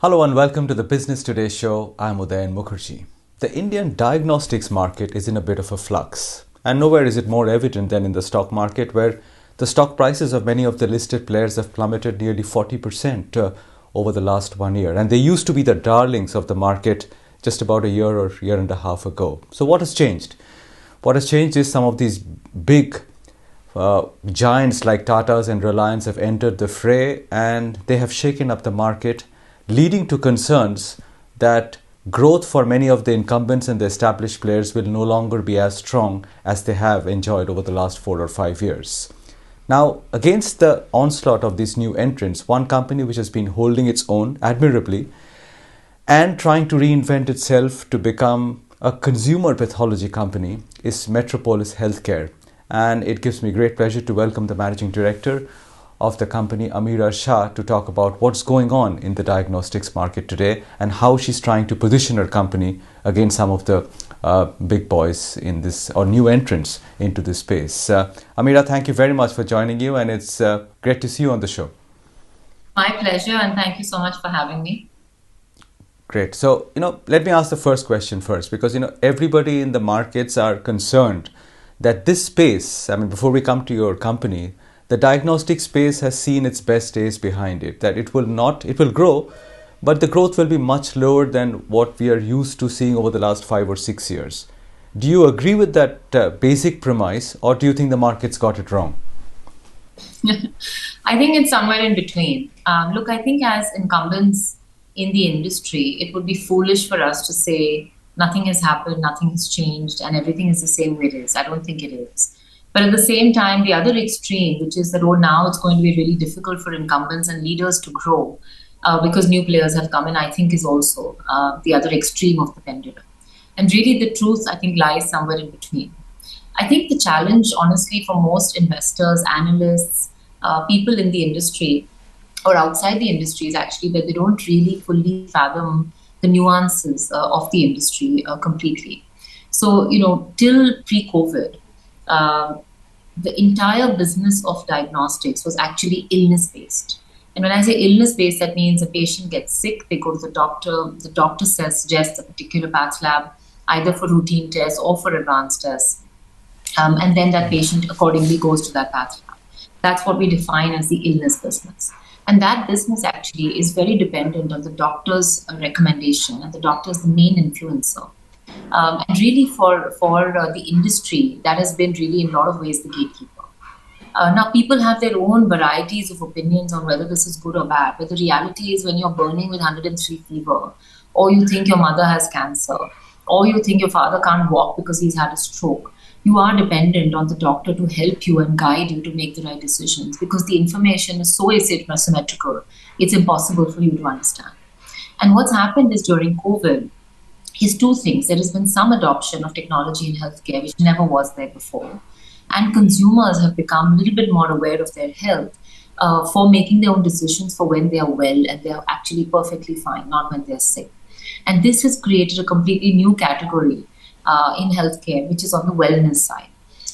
Hello and welcome to the Business Today show. I'm Udayan Mukherjee. The Indian diagnostics market is in a bit of a flux, and nowhere is it more evident than in the stock market, where the stock prices of many of the listed players have plummeted nearly 40% over the last 1 year, and they used to be the darlings of the market just about a year or year and a half ago. So what has changed? What has changed is some of these big giants like Tata's and Reliance have entered the fray, and they have shaken up the market, leading to concerns that growth for many of the incumbents and the established players will no longer be as strong as they have enjoyed over the last 4 or 5 years. Now, against the onslaught of these new entrants, one company which has been holding its own admirably and trying to reinvent itself to become a consumer pathology company is Metropolis Healthcare. And it gives me great pleasure to welcome the managing director of the company, Ameera Shah, to talk about what's going on in the diagnostics market today and how she's trying to position her company against some of the big boys in this, or new entrants into this space. Ameera, thank you very much for joining you, and it's great to see you on the show. My pleasure, and thank you so much for having me. Great. So, let me ask the first question first, because, everybody in the markets are concerned that this space, I mean, before we come to your company, the diagnostic space has seen its best days behind it, that it will grow, but the growth will be much lower than what we are used to seeing over the last 5 or 6 years. Do you agree with that basic premise, or do you think the markets got it wrong? I think it's somewhere in between. Look, I think as incumbents in the industry, it would be foolish for us to say nothing has happened, nothing has changed, and everything is the same way it is. I don't think it is. But at the same time, the other extreme, which is that, oh, now it's going to be really difficult for incumbents and leaders to grow because new players have come in, I think is also the other extreme of the pendulum. And really, the truth, I think, lies somewhere in between. I think the challenge, honestly, for most investors, analysts, people in the industry or outside the industry is actually that they don't really fully fathom the nuances of the industry completely. So, till pre COVID, uh, the entire business of diagnostics was actually illness based. And when I say illness based, that means a patient gets sick, they go to the doctor says, suggests a particular path lab, either for routine tests or for advanced tests, and then that patient accordingly goes to that path lab. That's what we define as the illness business. And that business actually is very dependent on the doctor's recommendation, and the doctor is the main influencer. And really, for the industry, that has been really, in a lot of ways, the gatekeeper. Now, people have their own varieties of opinions on whether this is good or bad. But the reality is, when you're burning with 103 fever, or you think your mother has cancer, or you think your father can't walk because he's had a stroke, you are dependent on the doctor to help you and guide you to make the right decisions, because the information is so asymmetrical, it's impossible for you to understand. And what's happened is, during COVID, is two things. There has been some adoption of technology in healthcare, which never was there before. And consumers have become a little bit more aware of their health for making their own decisions for when they are well and they are actually perfectly fine, not when they're sick. And this has created a completely new category in healthcare, which is on the wellness side.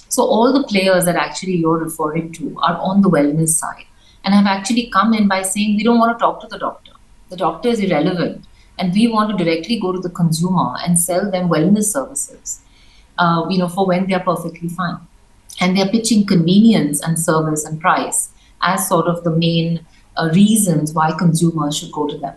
So all the players that actually you're referring to are on the wellness side and have actually come in by saying, we don't want to talk to the doctor. The doctor is irrelevant. And we want to directly go to the consumer and sell them wellness services, for when they're perfectly fine. And they're pitching convenience and service and price as sort of the main reasons why consumers should go to them,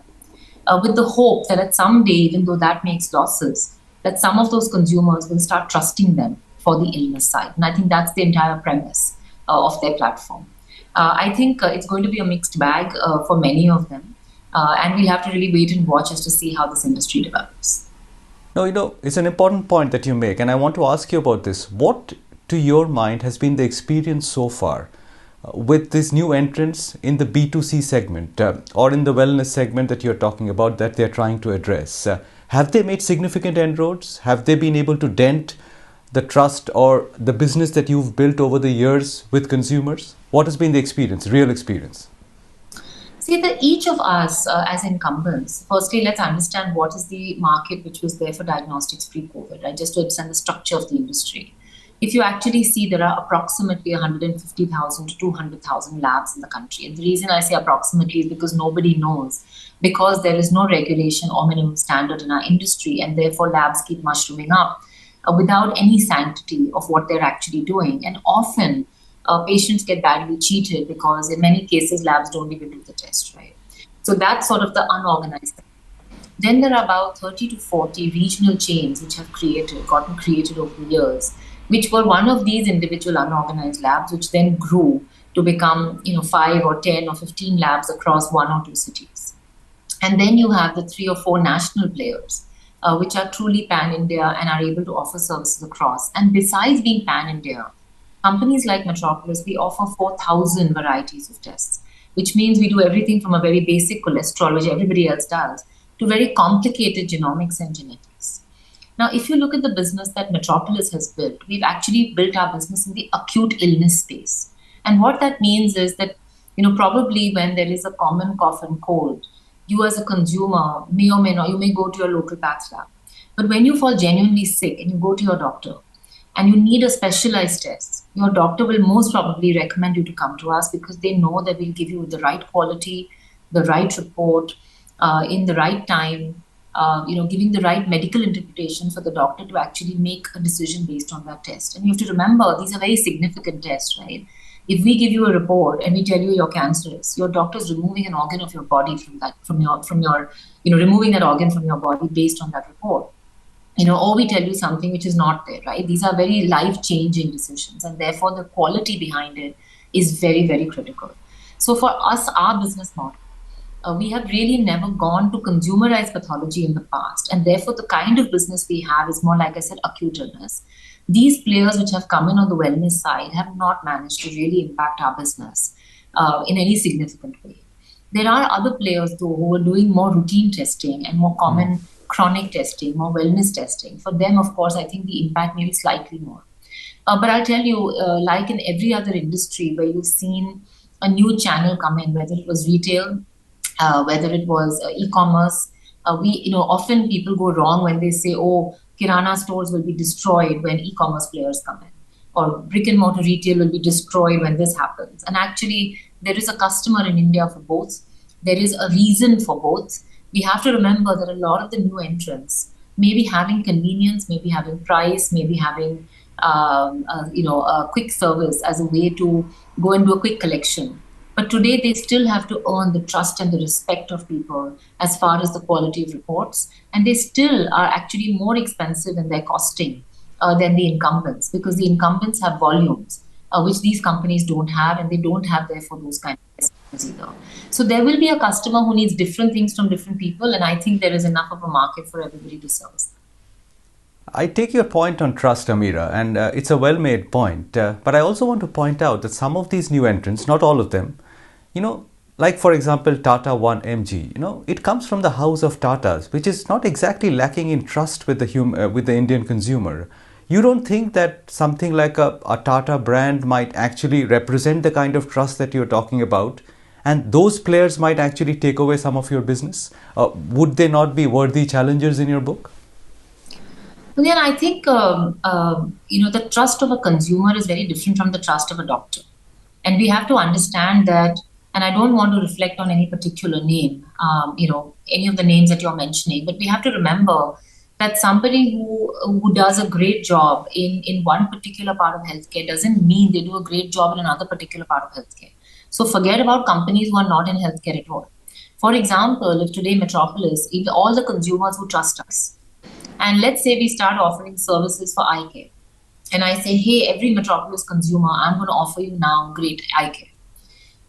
with the hope that at some day, even though that makes losses, that some of those consumers will start trusting them for the illness side. And I think that's the entire premise of their platform. I think it's going to be a mixed bag for many of them. And we'll have to really wait and watch as to see how this industry develops. No, it's an important point that you make, and I want to ask you about this. What, to your mind, has been the experience so far with these new entrants in the B2C segment or in the wellness segment that you're talking about, that they're trying to address? Have they made significant inroads? Have they been able to dent the trust or the business that you've built over the years with consumers? What has been the experience, real experience? See, that each of us as incumbents, firstly, let's understand what is the market which was there for diagnostics pre COVID, right? Just to understand the structure of the industry. If you actually see, there are approximately 150,000 to 200,000 labs in the country. And the reason I say approximately is because nobody knows, because there is no regulation or minimum standard in our industry, and therefore labs keep mushrooming up without any sanctity of what they're actually doing. And often patients get badly cheated because in many cases labs don't even do the test, right? So that's sort of the unorganized. Then there are about 30 to 40 regional chains which have gotten created over the years, which were one of these individual unorganized labs, which then grew to become, 5 or 10 or 15 labs across 1 or 2 cities. And then you have the 3 or 4 national players, which are truly pan India and are able to offer services across. And besides being pan India, companies like Metropolis, we offer 4,000 varieties of tests, which means we do everything from a very basic cholesterol, which everybody else does, to very complicated genomics and genetics. Now, if you look at the business that Metropolis has built, we've actually built our business in the acute illness space. And what that means is that, probably when there is a common cough and cold, you as a consumer may or may not, you may go to your local path lab. But when you fall genuinely sick and you go to your doctor and you need a specialized test, your doctor will most probably recommend you to come to us because they know that we'll give you the right quality, the right report, in the right time, giving the right medical interpretation for the doctor to actually make a decision based on that test. And you have to remember, these are very significant tests, right? If we give you a report and we tell you you're cancerous, your doctor is removing an organ of your body removing that organ from your body based on that report. Or we tell you something which is not there, right? These are very life changing decisions, and therefore the quality behind it is very, very critical. So for us, our business model, we have really never gone to consumerize pathology in the past. And therefore, the kind of business we have is more, like I said, acute illness. These players which have come in on the wellness side have not managed to really impact our business in any significant way. There are other players, though, who are doing more routine testing and more common chronic testing, more wellness testing. For them, of course, I think the impact may be slightly more. But I'll tell you, like in every other industry where you've seen a new channel come in, whether it was retail, whether it was e-commerce. Often people go wrong when they say, "Oh, Kirana stores will be destroyed when e-commerce players come in, or brick and mortar retail will be destroyed when this happens." And actually, there is a customer in India for both. There is a reason for both. We have to remember that a lot of the new entrants may be having convenience, maybe having price, maybe having a quick service as a way to go and do a quick collection. But today, they still have to earn the trust and the respect of people as far as the quality of reports. And they still are actually more expensive in their costing than the incumbents, because the incumbents have volumes, which these companies don't have, and they don't have, therefore, those kind of systems either. So there will be a customer who needs different things from different people, and I think there is enough of a market for everybody to service. I take your point on trust, Ameera, and it's a well-made point. But I also want to point out that some of these new entrants, not all of them, like for example, Tata 1MG, it comes from the house of Tatas, which is not exactly lacking in trust with the Indian consumer. You don't think that something like a Tata brand might actually represent the kind of trust that you're talking about, and those players might actually take away some of your business? Would they not be worthy challengers in your book? Well, then I think the trust of a consumer is very different from the trust of a doctor, and we have to understand that. And I don't want to reflect on any particular name, any of the names that you're mentioning, but we have to remember that somebody who does a great job in one particular part of healthcare doesn't mean they do a great job in another particular part of healthcare. So forget about companies who are not in healthcare at all. For example, if today Metropolis, if all the consumers who trust us, and let's say we start offering services for eye care, and I say, hey, every Metropolis consumer, I'm going to offer you now great eye care.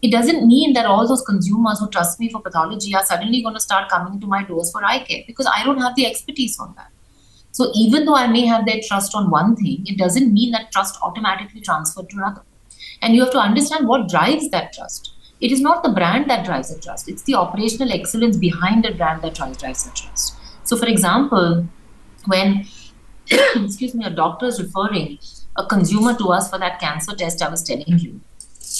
It doesn't mean that all those consumers who trust me for pathology are suddenly going to start coming to my doors for eye care, because I don't have the expertise on that. So even though I may have their trust on one thing, it doesn't mean that trust automatically transferred to another. And you have to understand what drives that trust. It is not the brand that drives the trust. It's the operational excellence behind the brand that drives the trust. So for example, when excuse me, a doctor is referring a consumer to us for that cancer test I was telling you,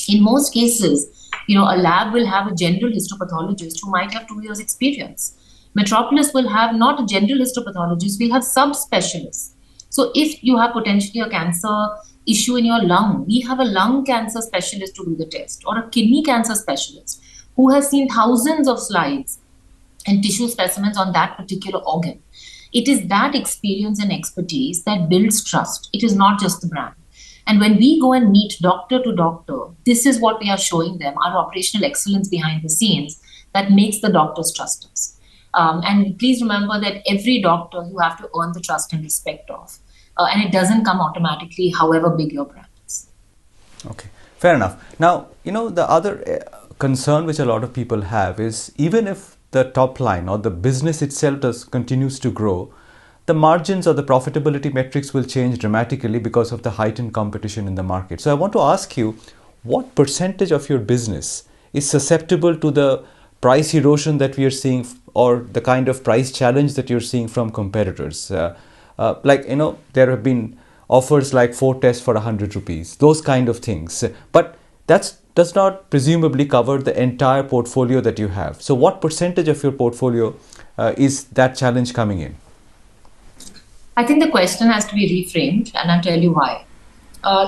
in most cases, a lab will have a general histopathologist who might have 2 years experience. Metropolis will have not a general histopathologist, we'll have subspecialists So if you have potentially a cancer issue in your lung, we have a lung cancer specialist to do the test, or a kidney cancer specialist who has seen thousands of slides and tissue specimens on that particular organ. It is that experience and expertise that builds trust. It is not just the brand. And when we go and meet doctor to doctor, this is what we are showing them, our operational excellence behind the scenes that makes the doctors trust us. And please remember that every doctor you have to earn the trust and respect of. And it doesn't come automatically, however big your brand is. Okay, fair enough. Now, the other concern which a lot of people have is, even if the top line or the business itself continues to grow, the margins or the profitability metrics will change dramatically because of the heightened competition in the market. So I want to ask you, what percentage of your business is susceptible to the price erosion that we are seeing, or the kind of price challenge that you're seeing from competitors? There have been offers like 4 tests for 100 rupees, those kind of things. But that does not presumably cover the entire portfolio that you have. So what percentage of your portfolio is that challenge coming in? I think the question has to be reframed, and I'll tell you why.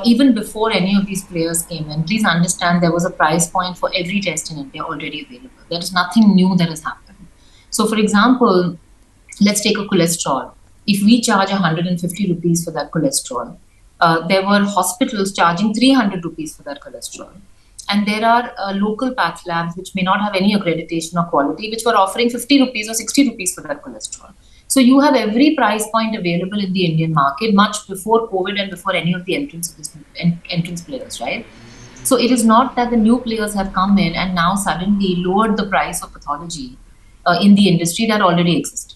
Even before any of these players came in, please understand there was a price point for every test in India already available. There is nothing new that has happened. So, for example, let's take a cholesterol. If we charge 150 rupees for that cholesterol, there were hospitals charging 300 rupees for that cholesterol. And there are local path labs which may not have any accreditation or quality, which were offering 50 rupees or 60 rupees for that cholesterol. So you have every price point available in the Indian market much before COVID and before any of the entrance players, right? So it is not that the new players have come in and now suddenly lowered the price of pathology in the industry that already exists.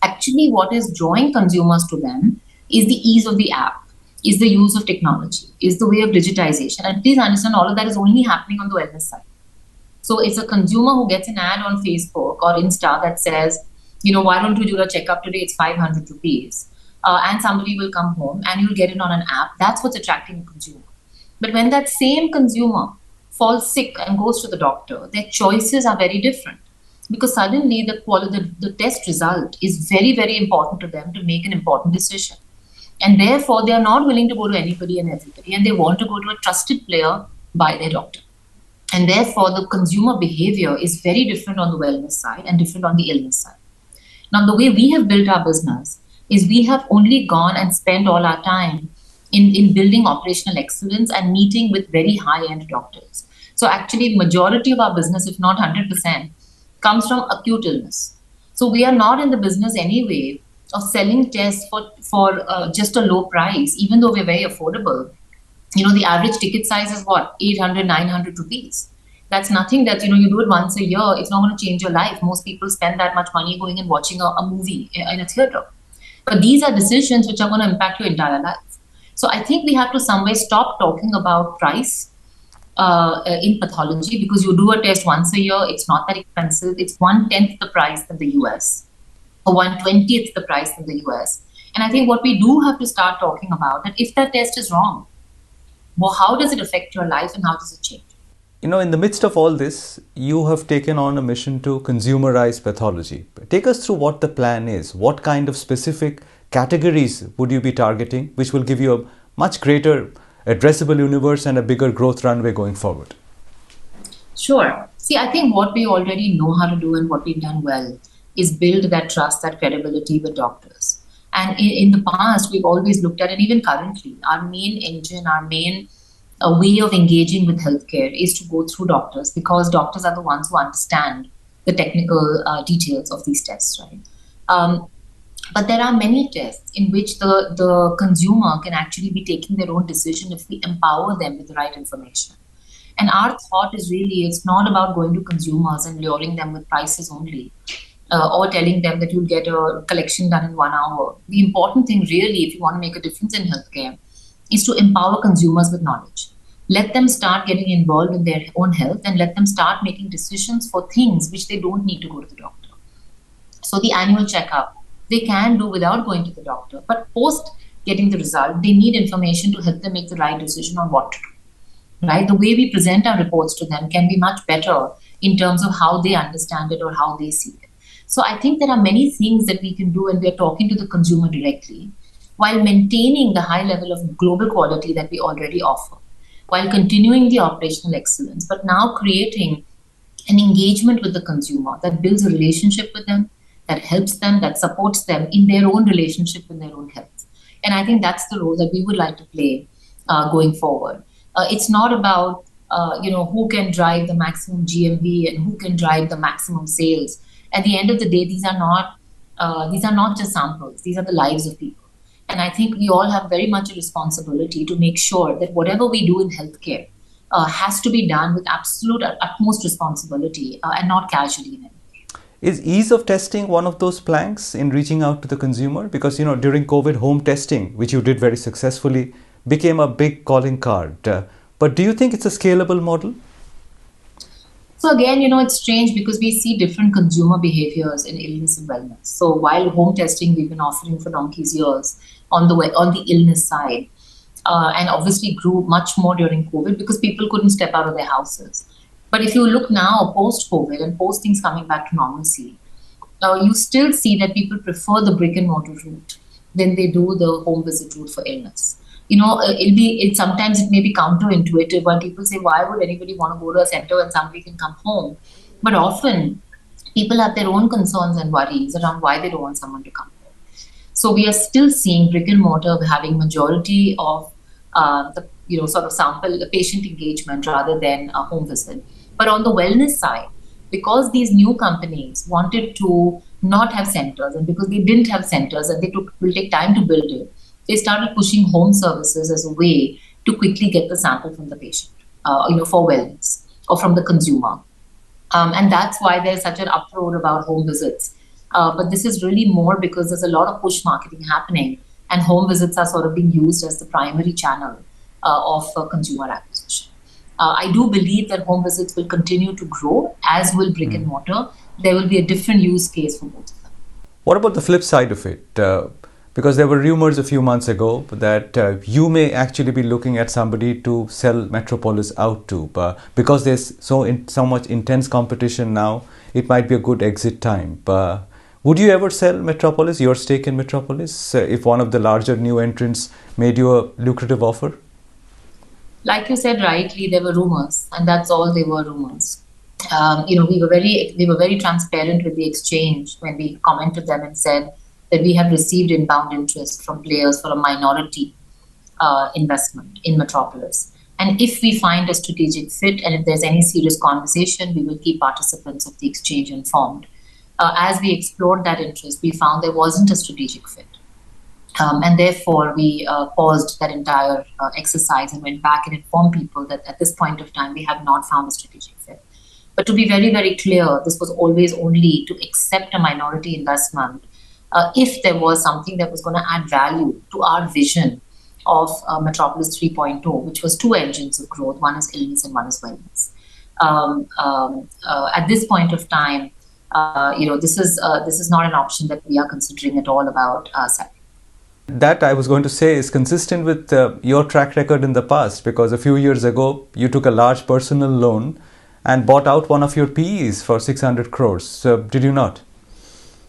Actually, what is drawing consumers to them is the ease of the app, is the use of technology, is the way of digitization. And please understand, all of that is only happening on the wellness side. So it's a consumer who gets an ad on Facebook or Insta that says, why don't you do a checkup today? It's 500 rupees. And somebody will come home and you'll get it on an app. That's what's attracting the consumer. But when that same consumer falls sick and goes to the doctor, their choices are very different. Because suddenly the test result is very, very important to them to make an important decision. And therefore, they are not willing to go to anybody and everybody, and they want to go to a trusted player by their doctor. And therefore, the consumer behavior is very different on the wellness side and different on the illness side. Now, the way we have built our business is we have only gone and spent all our time in building operational excellence and meeting with very high-end doctors. So actually, majority of our business, if not 100%, comes from acute illness. So we are not in the business anyway of selling tests for just a low price, even though we're very affordable. The average ticket size is what? 800, 900 rupees. That's nothing that, you do it once a year. It's not going to change your life. Most people spend that much money going and watching a movie in a theater. But these are decisions which are going to impact your entire life. So I think we have to somewhere stop talking about price in pathology, because you do a test once a year. It's not that expensive. It's 1/10 the price than the US, or 1/20th the price than the US. And I think what we do have to start talking about, that if that test is wrong, well, how does it affect your life and how does it change? In the midst of all this, you have taken on a mission to consumerize pathology. Take us through what the plan is. What kind of specific categories would you be targeting, which will give you a much greater addressable universe and a bigger growth runway going forward? Sure. See, I think what we already know how to do and what we've done well is build that trust, that credibility with doctors. And in the past, we've always looked at it, even currently, our main engine, our main way of engaging with healthcare is to go through doctors, because doctors are the ones who understand the technical details of these tests, right? But there are many tests in which the consumer can actually be taking their own decision if we empower them with the right information. And our thought is really, it's not about going to consumers and luring them with prices only, or telling them that you'll get a collection done in 1 hour. The important thing really, if you want to make a difference in healthcare, is to empower consumers with knowledge. Let them start getting involved in their own health and let them start making decisions for things which they don't need to go to the doctor. So the annual checkup, they can do without going to the doctor. But post getting the result, they need information to help them make the right decision on what to do. Right? The way we present our reports to them can be much better in terms of how they understand it or how they see it. So I think there are many things that we can do, and we are talking to the consumer directly. while maintaining the high level of global quality that we already offer, while continuing the operational excellence, but now creating an engagement with the consumer that builds a relationship with them, that helps them, that supports them in their own relationship with their own health. And I think that's the role that we would like to play going forward. It's not about who can drive the maximum GMV and who can drive the maximum sales. At the end of the day, these are not just samples; these are the lives of people. And I think we all have very much a responsibility to make sure that whatever we do in healthcare has to be done with absolute utmost responsibility and not casually. Is ease of testing one of those planks in reaching out to the consumer? Because, during COVID, home testing, which you did very successfully, became a big calling card. But do you think it's a scalable model? So again, it's strange because we see different consumer behaviors in illness and wellness. So while home testing we've been offering for donkey's years on the illness side, and obviously grew much more during COVID because people couldn't step out of their houses. But if you look now post-COVID and post things coming back to normalcy, you still see that people prefer the brick and mortar route than they do the home visit route for illness. Sometimes it may be counterintuitive when people say, why would anybody want to go to a center when somebody can come home? But often people have their own concerns and worries around why they don't want someone to come home. So we are still seeing brick and mortar having majority of sort of sample patient engagement rather than a home visit. But on the wellness side, because these new companies wanted to not have centers, and because they didn't have centers and will take time to build it, they started pushing home services as a way to quickly get the sample from the patient, for wellness or from the consumer. And that's why there's such an uproar about home visits. But this is really more because there's a lot of push marketing happening, and home visits are sort of being used as the primary channel of consumer acquisition. I do believe that home visits will continue to grow, as will brick and mortar. There will be a different use case for both of them. What about the flip side of it? Because there were rumors a few months ago that you may actually be looking at somebody to sell Metropolis out to. Because there's so much intense competition now, it might be a good exit time. Would you ever sell Metropolis, your stake in Metropolis, if one of the larger new entrants made you a lucrative offer? Like you said rightly, there were rumors, and that's all they were, rumors. We were very transparent with the exchange when we commented them and said that we have received inbound interest from players for a minority investment in Metropolis. And if we find a strategic fit and if there's any serious conversation, we will keep participants of the exchange informed. As we explored that interest, we found there wasn't a strategic fit. And therefore, we paused that entire exercise and went back and informed people that at this point of time, we have not found a strategic fit. But to be very, very clear, this was always only to accept a minority investment if there was something that was going to add value to our vision of Metropolis 3.0, which was two engines of growth. One is illness and one is wellness. At this point of time, this is not an option that we are considering at all about selling. That, I was going to say, is consistent with your track record in the past, because a few years ago, you took a large personal loan and bought out one of your PEs for 600 crores. Did you not?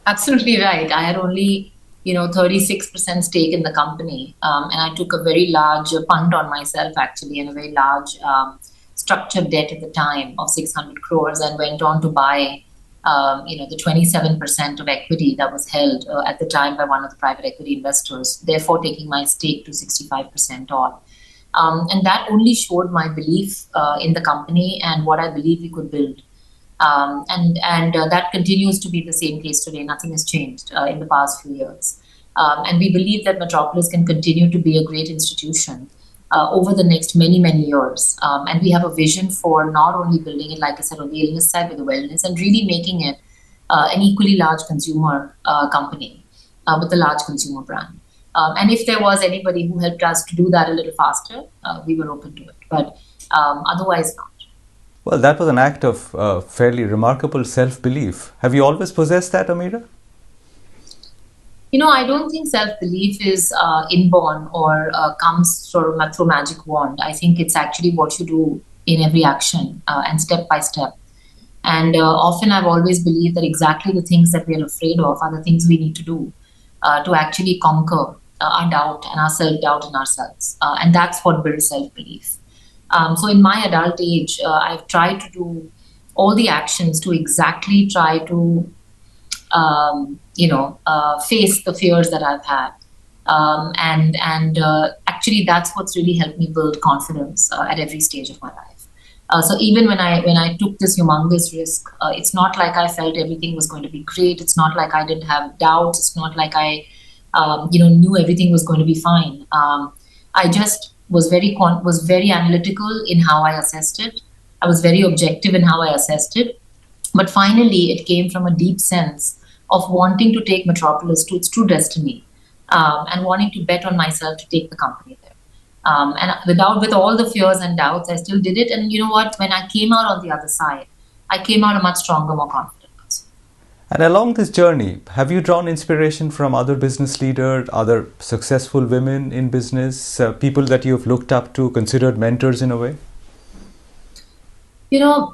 Absolutely right. I had only 36% stake in the company, and I took a very large punt on myself, actually, and a very large structured debt at the time of 600 crores, and went on to buy the 27% of equity that was held at the time by one of the private equity investors, therefore taking my stake to 65% odd. And that only showed my belief in the company and what I believe we could build. And that continues to be the same case today. Nothing has changed in the past few years. And we believe that Metropolis can continue to be a great institution over the next many, many years. And we have a vision for not only building it, like I said, on the illness side, but the wellness, and really making it an equally large consumer company with a large consumer brand. And if there was anybody who helped us to do that a little faster, we were open to it. But otherwise not. Well, that was an act of fairly remarkable self-belief. Have you always possessed that, Ameera? I don't think self-belief is inborn or comes sort of through magic wand. I think it's actually what you do in every action and step by step. And often I've always believed that exactly the things that we're afraid of are the things we need to do to actually conquer our doubt and our self-doubt in ourselves. And that's what builds self-belief. So in my adult age, I've tried to do all the actions to exactly try to, face the fears that I've had. And actually, that's what's really helped me build confidence at every stage of my life. So even when I took this humongous risk, it's not like I felt everything was going to be great. It's not like I didn't have doubts. It's not like I, knew everything was going to be fine. I just was very analytical in how I assessed it. I was very objective in how I assessed it. But finally, it came from a deep sense of wanting to take Metropolis to its true destiny, and wanting to bet on myself to take the company there. And with all the fears and doubts, I still did it. And you know what? When I came out on the other side, I came out a much stronger, more confident person. And along this journey, have you drawn inspiration from other business leaders, other successful women in business, people that you've looked up to, considered mentors in a way?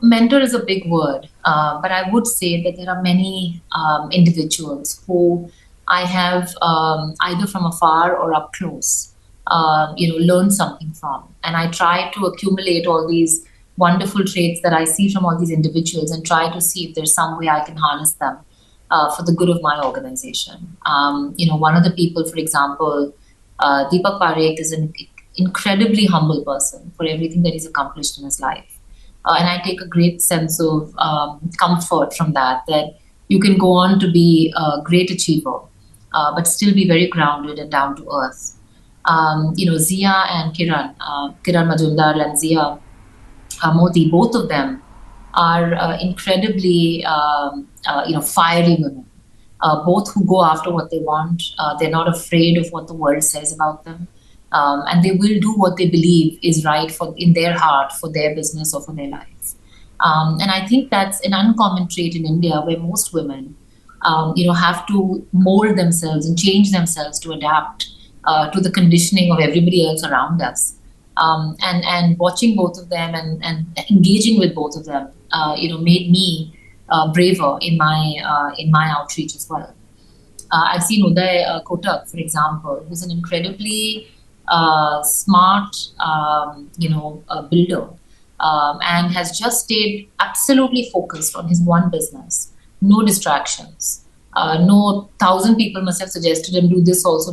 Mentor is a big word, but I would say that there are many individuals who I have, either from afar or up close, learned something from. And I try to accumulate all these wonderful traits that I see from all these individuals and try to see if there's some way I can harness them for the good of my organization. One of the people, for example, Deepak Parekh, is an incredibly humble person for everything that he's accomplished in his life. And I take a great sense of comfort from that you can go on to be a great achiever, but still be very grounded and down to earth. Zia and Kiran Majumdar and Zia Modi, both of them are incredibly, fiery women. Both who go after what they want. They're not afraid of what the world says about them. And they will do what they believe is right in their heart, for their business or for their life. And I think that's an uncommon trait in India, where most women, have to mold themselves and change themselves to adapt to the conditioning of everybody else around us. And watching both of them and engaging with both of them, made me braver in my outreach as well. I've seen Uday Kotak, for example, who's an incredibly smart, builder, and has just stayed absolutely focused on his one business. No distractions. No 1,000 people must have suggested him do this also,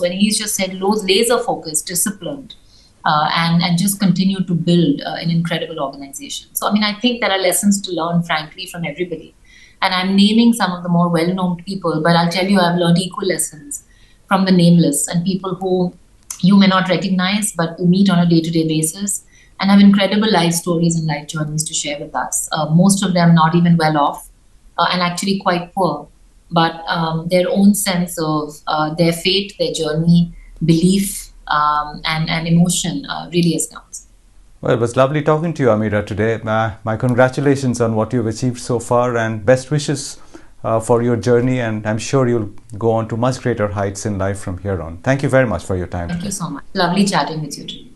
and he's just said laser focused, disciplined, and just continue to build an incredible organization. So I think there are lessons to learn, frankly, from everybody. And I'm naming some of the more well-known people, but I'll tell you, I've learned equal lessons from the nameless and people who you may not recognize, but who meet on a day-to-day basis and have incredible life stories and life journeys to share with us. Most of them not even well off, and actually quite poor, but their own sense of their fate, their journey, belief, and emotion really astounds. Well, it was lovely talking to you, Ameera, today. My congratulations on what you've achieved so far, and best wishes for your journey, and I'm sure you'll go on to much greater heights in life from here on. Thank you very much for your time. Thank you so much. Lovely chatting with you today.